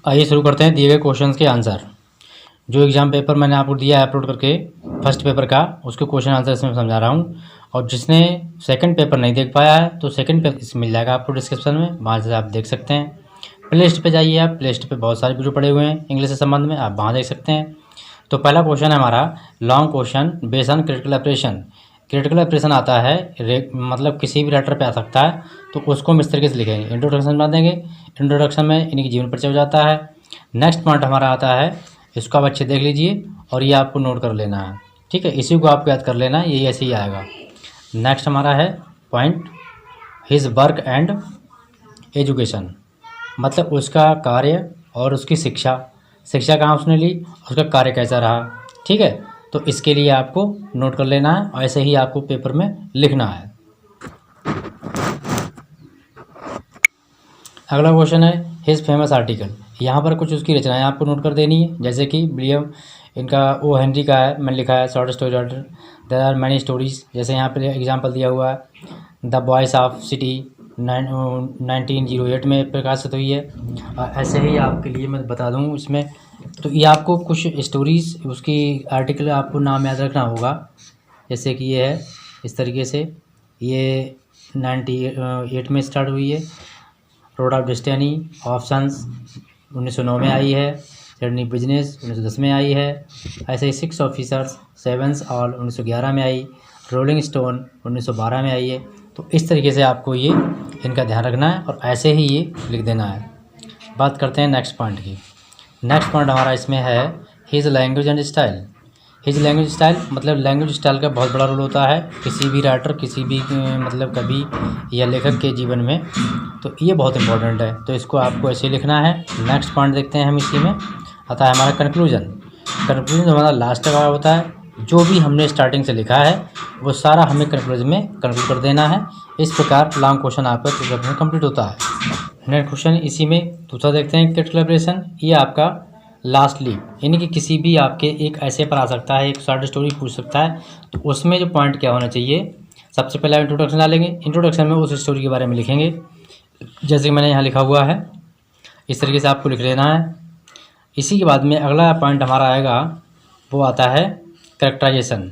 आइए शुरू करते हैं दिए गए क्वेश्चंस के आंसर। जो एग्ज़ाम पेपर मैंने आपको दिया है अपलोड करके फर्स्ट पेपर का, उसके क्वेश्चन आंसर इसमें समझा रहा हूँ। और जिसने सेकंड पेपर नहीं देख पाया है तो सेकंड पेपर इसमें मिल जाएगा आपको डिस्क्रिप्शन में, वहाँ से आप देख सकते हैं। प्ले लिस्ट पे जाइए, आप प्ले लिस्ट पे बहुत सारे वीडियो पड़े हुए हैं इंग्लिश से संबंध में, आप वहाँ देख सकते हैं। तो पहला क्वेश्चन है हमारा long question based on critical operation. Critical operation आता है मतलब किसी भी लेटर पे आ सकता है, तो उसको हम इस तरीके से लिखेंगे। इंट्रोडक्शन बना देंगे, इंट्रोडक्शन में इनकी जीवन परिचय हो जाता है। नेक्स्ट पॉइंट हमारा आता है, इसको आप अच्छे देख लीजिए और ये आपको नोट कर लेना है, ठीक है। इसी को आपको याद कर लेना है, ये ऐसे ही आएगा। नेक्स्ट हमारा है point his work and education, मतलब उसका कार्य और उसकी शिक्षा कहाँ उसने ली, उसका कार्य कैसा रहा, ठीक है। तो इसके लिए आपको नोट कर लेना है और ऐसे ही आपको पेपर में लिखना है। अगला क्वेश्चन है हिज फेमस आर्टिकल। यहाँ पर कुछ उसकी रचनाएं आपको नोट कर देनी है, जैसे कि विलियम इनका ओ हेनरी का है, मैंने लिखा है short story writer, there are many stories. जैसे यहाँ पर एग्जांपल दिया हुआ है द वॉइस ऑफ सिटी 1908 में प्रकाशित हुई है। ऐसे ही आपके लिए मैं बता दूँ इसमें, तो ये आपको कुछ स्टोरीज उसकी आर्टिकल आपको नाम याद रखना होगा। जैसे कि ये है इस तरीके से, ये 98 में स्टार्ट हुई है। रोड ऑफ डेस्टिनी ऑप्शंस 1909 में आई है। जर्नी बिजनेस 1910 में आई है। ऐसे ही 6 ऑफिसर्स 7 ऑल 1911 में आई। रोलिंग स्टोन 1912 में आई है। तो इस तरीके से आपको ये इनका ध्यान रखना है और ऐसे ही ये लिख देना है। बात करते हैं नेक्स्ट पॉइंट की। नेक्स्ट पॉइंट हमारा इसमें है his language and style. His language style मतलब लैंग्वेज स्टाइल का बहुत बड़ा रोल होता है किसी भी राइटर, किसी भी मतलब कवि या लेखक के जीवन में, तो ये बहुत इंपॉर्टेंट है। तो इसको आपको ऐसे लिखना है। नेक्स्ट पॉइंट देखते हैं हम, इसी में आता है हमारा कंक्लूजन। कंक्लूजन हमारा लास्ट का होता है, जो भी हमने स्टार्टिंग से लिखा है वो सारा हमें कंक्लूजन में कंक्लूड कर देना है। इस प्रकार लॉन्ग क्वेश्चन आपका पेपर में कंप्लीट होता है। नेक्स्ट क्वेश्चन इसी में दूसरा देखते हैं क्रिटिकल ऑपरेशन। ये आपका लास्ट लीव, यानी कि किसी भी आपके एक ऐसे पर आ सकता है, एक शॉर्ट स्टोरी पूछ सकता है, तो उसमें जो पॉइंट क्या होना चाहिए, सबसे पहले इंट्रोडक्शन डालेंगे। इंट्रोडक्शन में उस स्टोरी के बारे में लिखेंगे, जैसे कि मैंने यहाँ लिखा हुआ है, इस तरीके से आपको लिख लेना है। इसी के बाद में अगला पॉइंट हमारा आएगा, वो आता है कैरेक्टराइजेशन।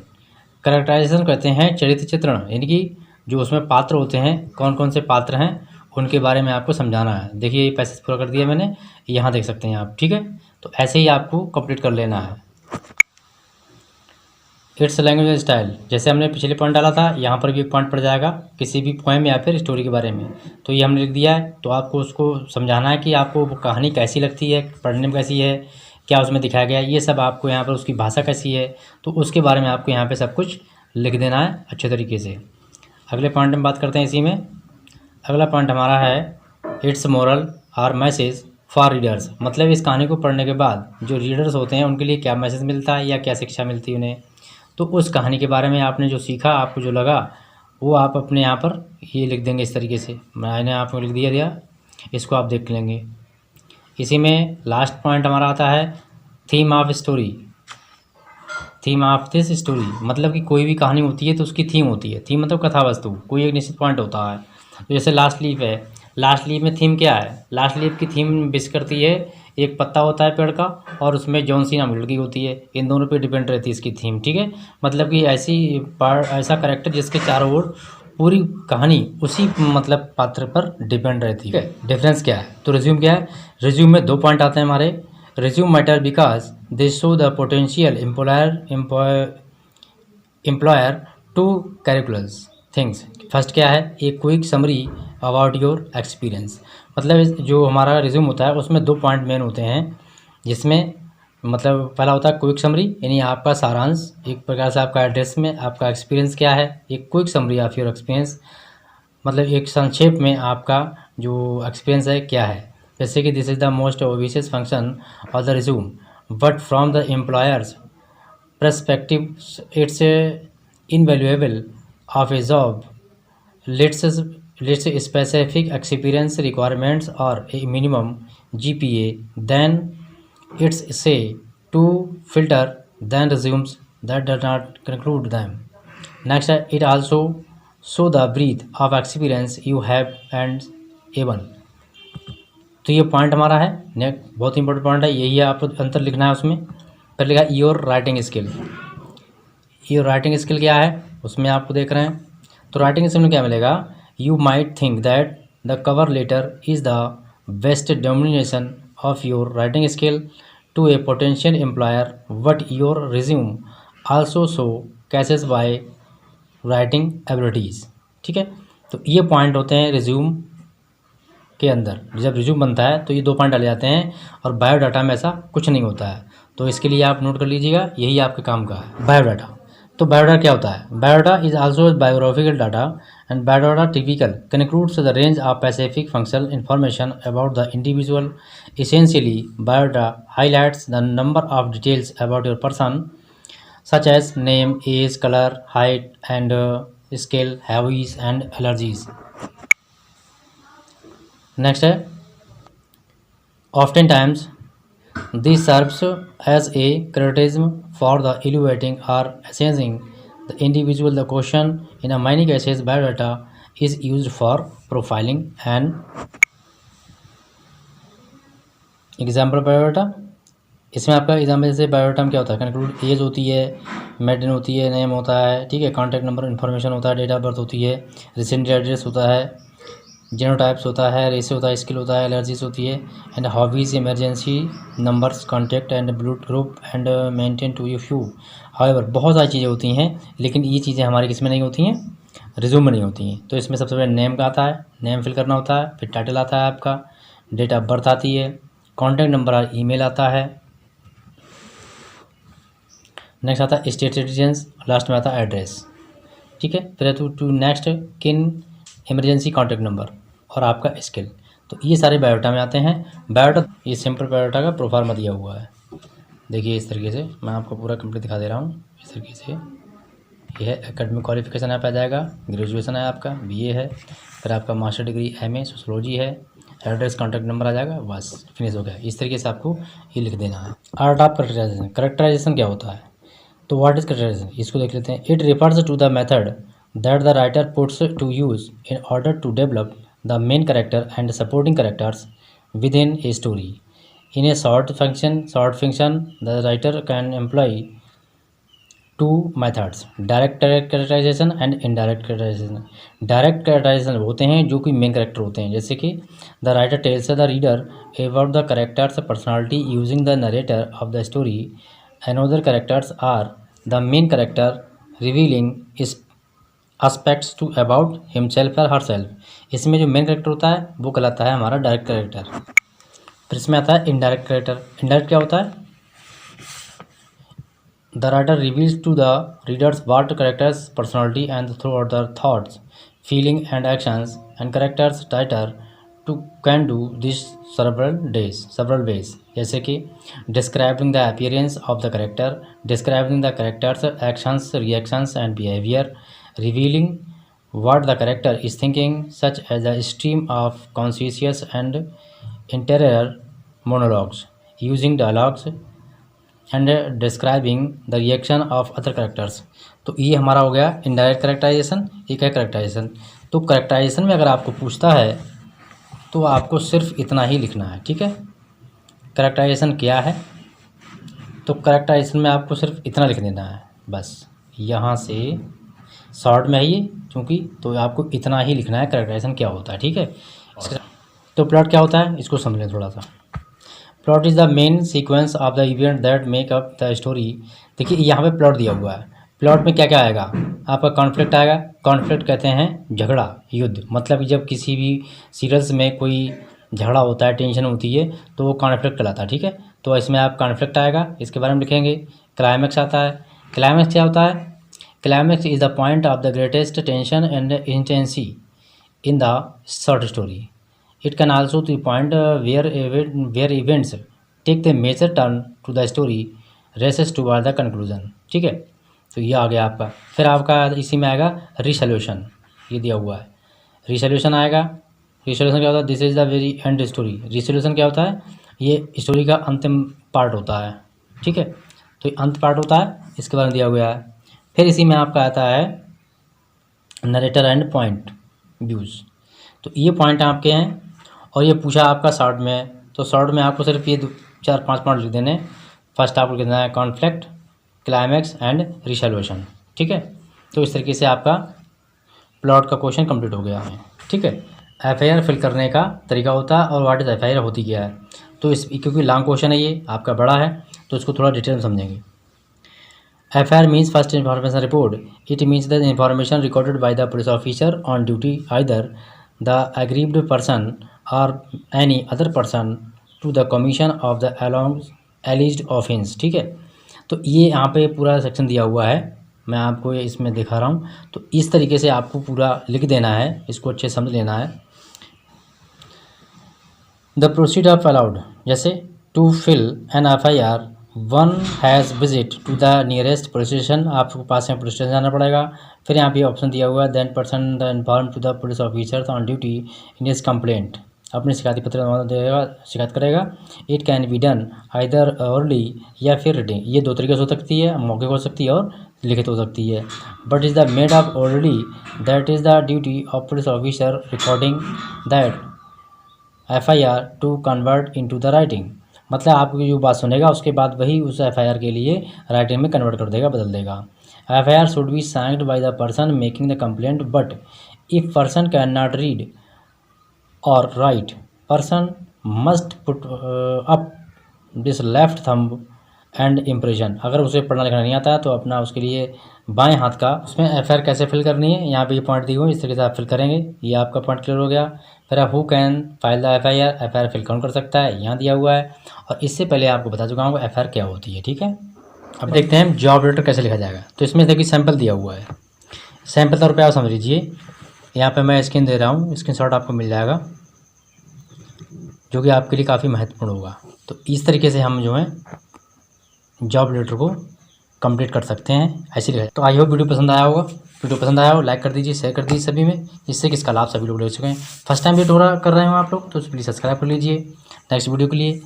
कैरेक्टराइजेशन कहते हैं चरित्र चित्रण, यानी कि जो उसमें पात्र होते हैं, कौन कौन से पात्र हैं उनके बारे में आपको समझाना है। देखिए ये पैसेज पूरा कर दिया मैंने, यहाँ देख सकते हैं आप, ठीक है। तो ऐसे ही आपको कंप्लीट कर लेना है। इट्स लैंग्वेज एंड स्टाइल, जैसे हमने पिछले पॉइंट डाला था, यहाँ पर भी एक पॉइंट पड़ जाएगा किसी भी पोएम या फिर स्टोरी के बारे में, तो ये हमने लिख दिया है। तो आपको उसको समझाना है कि आपको वो कहानी कैसी लगती है, पढ़ने में कैसी है, क्या उसमें दिखाया गया है, ये सब आपको यहाँ पर, उसकी भाषा कैसी है, तो उसके बारे में आपको यहाँ पर सब कुछ लिख देना है अच्छे तरीके से। अगले पॉइंट में बात करते हैं इसी में। अगला पॉइंट हमारा है इट्स मोरल और मैसेज फॉर रीडर्स, मतलब इस कहानी को पढ़ने के बाद जो रीडर्स होते हैं उनके लिए क्या मैसेज मिलता है या क्या शिक्षा मिलती है उन्हें। तो उस कहानी के बारे में आपने जो सीखा, आपको जो लगा, वो आप अपने यहाँ पर ये लिख देंगे इस तरीके से। मैंने आपको लिख दिया, इसको आप देख लेंगे। इसी में लास्ट पॉइंट हमारा आता है theme of story. Theme of this story मतलब कि कोई भी कहानी होती है तो उसकी थीम होती है। थीम मतलब कथा वस्तु, कोई एक निश्चित पॉइंट होता है। तो जैसे लास्ट लीफ है, लास्ट लीफ में थीम क्या है, लास्ट लीफ की थीम बेस करती है, एक पत्ता होता है पेड़ का और उसमें जॉन सी नाम लड़की होती है, इन दोनों पे डिपेंड रहती है इसकी थीम, ठीक है। मतलब कि ऐसा कैरेक्टर जिसके चारों ओर पूरी कहानी उसी मतलब पात्र पर डिपेंड रहती है। डिफरेंस क्या है, तो रिज्यूम क्या है, रिज्यूम में 2 पॉइंट आते हैं हमारे। Resume matter because they show the potential employer to curriculars things. First क्या है, एक quick summary about your experience, मतलब जो हमारा रिज्यूम होता है उसमें 2 पॉइंट मेन होते हैं, जिसमें मतलब पहला होता है क्विक समरी, यानी आपका सारांश, एक प्रकार से आपका एड्रेस में आपका एक्सपीरियंस क्या है, एक quick summary of your experience, मतलब एक संक्षेप में आपका जो एक्सपीरियंस है क्या है। जैसे कि this is the most obvious function of the resume but from the employers perspective it's invaluable of a job. let's let's specific experience requirements or a minimum GPA, then it's say to filter then resumes that does not conclude them. Next, it also show the breadth of experience you have and even तो ये point हमारा है, next बहुत important point है, यही है, आपको अंतर लिखना है उसमें। फिर लिखा है your writing skill. Your writing skill क्या है उसमें आपको देख रहे हैं। तो राइटिंग स्किल में क्या मिलेगा, you might think that the cover letter is the best demonstration of your writing skill to a potential employer, but your resume also showcases by writing abilities. ठीक है, तो ये पॉइंट होते हैं resume के अंदर। जब रिज्यूम बनता है तो ये 2 पॉइंट डाले जाते हैं, और बायोडाटा में ऐसा कुछ नहीं होता है। तो इसके लिए आप नोट कर लीजिएगा, यही आपके काम का है बायोडाटा। तो बायोडाटा क्या होता है, biodata is also biographical data, and biodata typical concludes the range of specific functional information about the individual. Essentially biodata highlights the number of details about your person such as name, age, color, height, and skill, hobbies, and allergies. Next है, oftentimes this serves as a criticism for the evaluating or assessing the individual. The question in a many cases biodata is used for profiling and example biodata। इसमें आपका example जैसे biodata में क्या होता है, conclude as होती है, मेडिन होती है, नेम होता है, ठीक है, कॉन्टैक्ट नंबर इन्फॉर्मेशन होता है, डेट ऑफ बर्थ होती है, रिसेंट एड्रेस होता है, जीनोटाइप्स होता है, रेस होता है, स्किल होता है, एलर्जीज होती है, and hobbies, emergency numbers, contact and blood group and maintain to you few. However बहुत सारी चीज़ें होती हैं, लेकिन ये चीज़ें हमारी किस में नहीं होती हैं, रिज्यूम में नहीं होती हैं। तो इसमें सबसे पहले नेम का आता है, नेम फिल करना होता है, फिर टाइटल आता है आपका, डेट ऑफ बर्थ आती है, कॉन्टैक्ट नंबर और ईमेल आता है, नेक्स्ट आता है स्टेट सिटीजन्स, लास्ट में आता है एड्रेस। ठीक है, फिर टू नेक्स्ट किन, इमरजेंसी कॉन्टैक्ट नंबर और आपका स्किल। तो ये सारे बायोडाटा में आते हैं। बायोडाटा ये सिंपल बायोडाटा का प्रोफार्मा दिया हुआ है, देखिए इस तरीके से मैं आपको पूरा कंप्लीट दिखा दे रहा हूँ। इस तरीके से ये है, एकेडमिक क्वालिफिकेशन आप आ जाएगा, ग्रेजुएशन है आपका, बीए है, फिर आपका मास्टर डिग्री एमए सोशोलॉजी है, एड्रेस कॉन्टैक्ट नंबर आ जाएगा, बस फिनिश हो गया। इस तरीके से आपको ये लिख देना है। आर्ट ऑफ करेक्टराइजेशन, करेक्टराइजेशन क्या होता है, तो व्हाट इज करेक्टराइजेशन, इसको देख लेते हैं। It refers to the method that the writer puts to use in order to develop the main character and supporting characters within a story. In a short fiction the writer can employ 2 methods, direct characterisation and indirect characterisation. Direct characterisation होते हैं जो कि main character होते हैं, जैसे कि the writer tells the reader about the characters personality using the narrator of the story. Another characters are the main character revealing aspects to about himself or herself। इसमें जो मेन कैरेक्टर होता है वो कहलाता है हमारा डायरेक्ट कैरेक्टर। फिर इसमें आता है इनडायरेक्ट कैरेक्टर। इनडायरेक्ट क्या होता है, the writer reveals to the readers what characters personality and through the thoughts, feeling and actions and characters writer to can do this several ways, जैसे कि describing the appearance of the character, describing the characters actions, reactions and behaviour, revealing what the character is thinking, such as a stream of conscious and interior monologues, using dialogues and describing the reaction of other characters। तो ये हमारा हो गया indirect characterisation, एक है characterisation. तो characterisation में अगर आपको पूछता है तो आपको सिर्फ इतना ही लिखना है, ठीक है। करेक्टराइजेशन क्या है, तो करेक्टराइजेशन में आपको सिर्फ इतना लिख देना है बस, यहाँ से शॉर्ट में है ये क्योंकि, तो आपको इतना ही लिखना है करेक्टराइजेशन क्या होता है, ठीक है। तो प्लॉट क्या होता है इसको समझ लें थोड़ा सा। Plot is the main sequence of the event that make up the story. देखिए यहाँ पे प्लॉट दिया हुआ है, प्लॉट में क्या क्या आएगा, आपका कॉन्फ्लिक्ट आएगा। कॉन्फ्लिक्ट कहते हैं झगड़ा, युद्ध, मतलब कि जब किसी भी सीरियल्स में कोई झगड़ा होता है, टेंशन होती है, तो वो कॉन्फ्लिक्ट कहलाता है, ठीक है। तो इसमें आप कॉन्फ्लिक्ट आएगा, इसके बारे में लिखेंगे। क्लाइमैक्स आता है, क्लाइमैक्स क्या होता है, climax is the point of the greatest tension and intensity in the short story. It can also the point where events take the major turn to the story races toward the conclusion, ठीक है। तो ये आ गया आपका। फिर आपका इसी में आएगा रिसोल्यूशन, ये दिया हुआ है, रिसोल्यूशन आएगा। रिसोल्यूशन क्या होता है, this is the very and story. Resolution क्या होता है, ये स्टोरी का अंतिम पार्ट होता है, ठीक है। तो ये अंत पार्ट होता है, इसके बारे में दिया हुआ है। फिर इसी में आपका आता है नरेटर एंड पॉइंट व्यूज़। तो ये पॉइंट आपके हैं, और ये पूछा आपका शॉर्ट में, तो शॉर्ट में आपको सिर्फ ये 4-5 पॉइंट लिख देने। फर्स्ट आपको लिखना है कॉन्फ्लिक्ट, क्लाइमैक्स एंड रिसोल्यूशन, ठीक है। तो इस तरीके से आपका प्लॉट का क्वेश्चन कंप्लीट हो गया है, ठीक है। एफआईआर फिल करने का तरीका होता है और व्हाट इज़ एफआईआर होती क्या है। तो इस क्योंकि लॉन्ग क्वेश्चन है ये आपका बड़ा है, तो इसको थोड़ा डिटेल में समझेंगे। FIR means first information report. It means the information recorded by the police officer on duty either the aggrieved person और any other person to the commission of the alleged offence, ठीक है। तो ये यहाँ पे पूरा सेक्शन दिया हुआ है, मैं आपको इसमें दिखा रहा हूँ। तो इस तरीके से आपको पूरा लिख देना है, इसको अच्छे से समझ लेना है। द प्रोसीड ऑफ अलाउड, जैसे to fill an FIR one has visit to the nearest police station, आपको पास में पुलिस स्टेशन जाना पड़ेगा। फिर यहाँ पे ऑप्शन दिया हुआ है then person the inform to the police officer on duty in his complaint, अपने शिकायती पत्र देगा, शिकायत करेगा। It can be done either orally या फिर रिटिंग, ये दो तरीके से हो सकती है, मौके हो सकती है और लिखित हो सकती है। But is the made of orally that is the duty of police officer recording that FIR to convert into the writing, मतलब आपकी जो बात सुनेगा उसके बाद वही उस एफआईआर के लिए राइटिंग में कन्वर्ट कर देगा, बदल देगा। FIR should be signed by the person making the complaint, but if person can not read और write, person must put up this left thumb and impression, अगर उसे पढ़ना लिखना नहीं आता तो अपना उसके लिए बाएं हाथ का, उसमें एफआईआर कैसे फिल करनी है यहाँ पे ये पॉइंट दिए हुए इस तरीके से आप फिल करेंगे। ये आपका पॉइंट क्लियर हो गया। फिर आप who can file the FIR, FIR fill कौन कर सकता है, यहाँ दिया हुआ है। और इससे पहले आपको बता चुका हूँ एफआईआर क्या होती है, ठीक है। अब देखते हैं जॉब लेटर कैसे लिखा जाएगा। तो इसमें देखिए सैंपल दिया हुआ है, सैंपल तौर पर आप समझ लीजिए। यहाँ पर मैं स्क्रीन दे रहा हूँ, स्क्रीनशॉट आपको मिल जाएगा जो कि आपके लिए काफ़ी महत्वपूर्ण होगा। तो इस तरीके से हम जो है जॉब लेटर को कंप्लीट कर सकते हैं, ऐसे लिखा। तो आई होप वीडियो पसंद आया होगा। वीडियो पसंद आया हो लाइक कर दीजिए, शेयर कर दीजिए सभी में, जिससे कि इसका लाभ सभी लोग ले सकें। फर्स्ट टाइम वीडियो कर रहे हो आप लोग तो प्लीज़ सब्सक्राइब कर लीजिए नेक्स्ट वीडियो के लिए।